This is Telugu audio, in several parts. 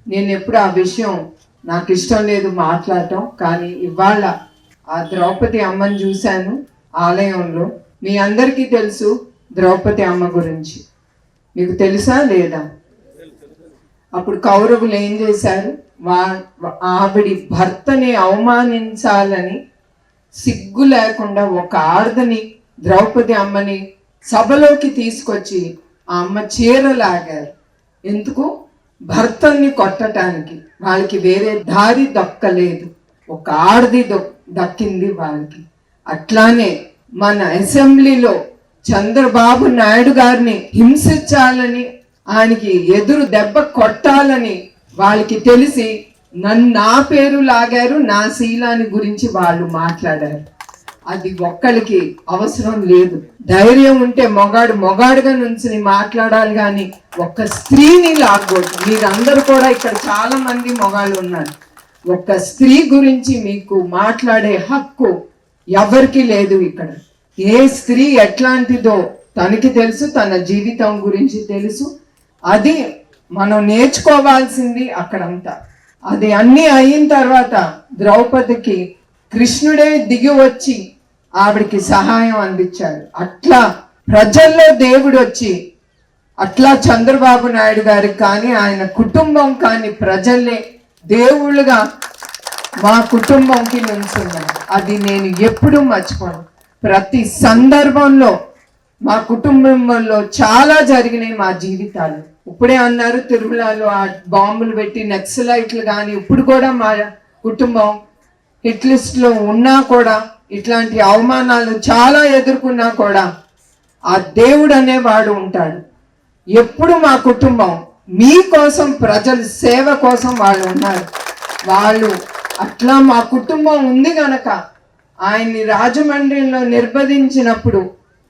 నేను ఎప్పుడు ఆ విషయం నాకు ఇష్టం లేదు మాట్లాడటం, కానీ ఇవాళ ఆ ద్రౌపది అమ్మని చూశాను ఆలయంలో. మీ అందరికీ తెలుసు ద్రౌపది అమ్మ గురించి, మీకు తెలుసా లేదా? అప్పుడు కౌరవులు ఏం చేశారు? ఆవిడి భర్తని అవమానించాలని సిగ్గు లేకుండా ఒక ఆడదని, ద్రౌపది అమ్మని సభలోకి తీసుకొచ్చి ఆ అమ్మ చీరలాగారు. ఎందుకు? భర్తని కొట్టడానికి. వాళ్ళకి వేరే దారి దక్కలేదు, ఒక ఆడది దక్కింది వాళ్ళకి. అట్లానే మన అసెంబ్లీలో చంద్రబాబు నాయుడు గారిని హింసించాలని, ఆయనకి ఎదురు దెబ్బ కొట్టాలని వాళ్ళకి తెలిసి నా పేరు లాగారు, నా శీలాన్ని గురించి వాళ్ళు మాట్లాడారు. అది ఒక్కడికి అవసరం లేదు. ధైర్యం ఉంటే మొగాడుగా నుంచి మాట్లాడాలి, కానీ ఒక్క స్త్రీని లాగకూడదు. మీరందరూ కూడా ఇక్కడ చాలా మంది మొగాళ్ళు ఉన్నారు. ఒక్క స్త్రీ గురించి మీకు మాట్లాడే హక్కు ఎవరికి లేదు ఇక్కడ. ఏ స్త్రీ ఎట్లాంటిదో తనకి తెలుసు, తన జీవితం గురించి తెలుసు. అది మనం నేర్చుకోవాల్సింది అక్కడంతా. అది అన్నీ అయిన తర్వాత ద్రౌపదికి కృష్ణుడే దిగి వచ్చి ఆవిడికి సహాయం అందించాడు. అట్లా ప్రజల్లో దేవుడు వచ్చి, అట్లా చంద్రబాబు నాయుడు గారికి కానీ ఆయన కుటుంబం కానీ ప్రజల్ని దేవుళ్ళుగా మా కుటుంబంకి నుంచున్నారు. అది నేను ఎప్పుడూ మర్చిపోను. ప్రతి సందర్భంలో మా కుటుంబంలో చాలా జరిగినాయి మా జీవితాలు. ఇప్పుడే అన్నారు తిరుమలలో ఆ బాంబులు పెట్టి నక్సలైట్లు, కానీ ఇప్పుడు కూడా మా కుటుంబం హిట్ లిస్ట్లో ఉన్నా కూడా, ఇట్లాంటి అవమానాలు చాలా ఎదుర్కొన్నా కూడా ఆ దేవుడు అనేవాడు ఉంటాడు. ఎప్పుడు మా కుటుంబం మీకోసం, ప్రజల సేవ కోసం వాళ్ళు ఉన్నారు. వాళ్ళు అట్లా మా కుటుంబం ఉంది గనక ఆయన్ని రాజమండ్రిలో నిర్బంధించినప్పుడు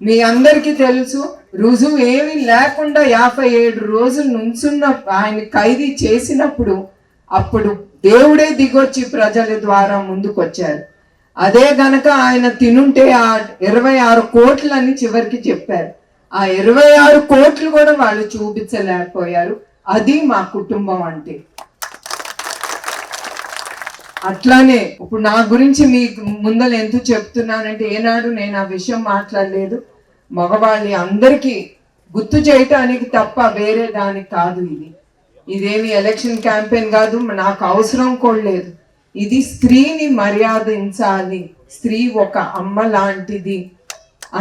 మీ అందరికీ తెలుసు, రుజువు ఏమీ లేకుండా 57 రోజులు నుంచున్న ఆయన ఖైదీ చేసినప్పుడు అప్పుడు దేవుడే దిగొచ్చి ప్రజల ద్వారా ముందుకొచ్చారు. అదే గనక ఆయన తినుంటే ఆ 26 కోట్లని చివరికి చెప్పారు. ఆ 26 కోట్లు కూడా వాళ్ళు చూపించలేకపోయారు. అది మా కుటుంబం అంటే. అట్లానే ఇప్పుడు నా గురించి మీ ముందర ఎందుకు చెప్తున్నానంటే, ఏనాడు నేను ఆ విషయం మాట్లాడలేదు. మగవాళ్ళని అందరికీ గుర్తు చేయటానికి తప్ప వేరే దానికి కాదు. ఇదేమి ఎలక్షన్ క్యాంపెయిన్ కాదు, నాకు అవసరం కూడా లేదు. ఇది స్త్రీని మర్యాదించాలి, స్త్రీ ఒక అమ్మ లాంటిది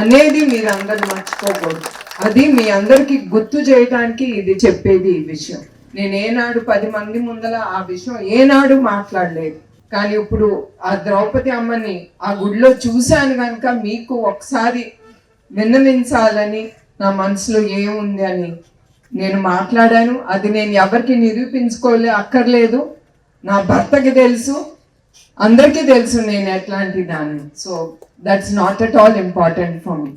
అనేది మీరందరూ మర్చిపోకూడదు. అది మీ అందరికీ గుర్తు చేయడానికి ఇది చెప్పేది. ఈ విషయం నేను ఏనాడు 10 మంది ముందర ఆ విషయం ఏనాడు మాట్లాడలేదు. కానీ ఇప్పుడు ఆ ద్రౌపది అమ్మని ఆ గుడిలో చూశాను కనుక మీకు ఒకసారి విన్నవించాలని నా మనసులో ఏముంది అని నేను మాట్లాడాను. అది నేను ఎవరికి అక్కర్లేదు. నా భర్తకి తెలుసు, అందరికీ తెలుసు నేను ఎట్లాంటి దాన్ని. So that's not at all important for me.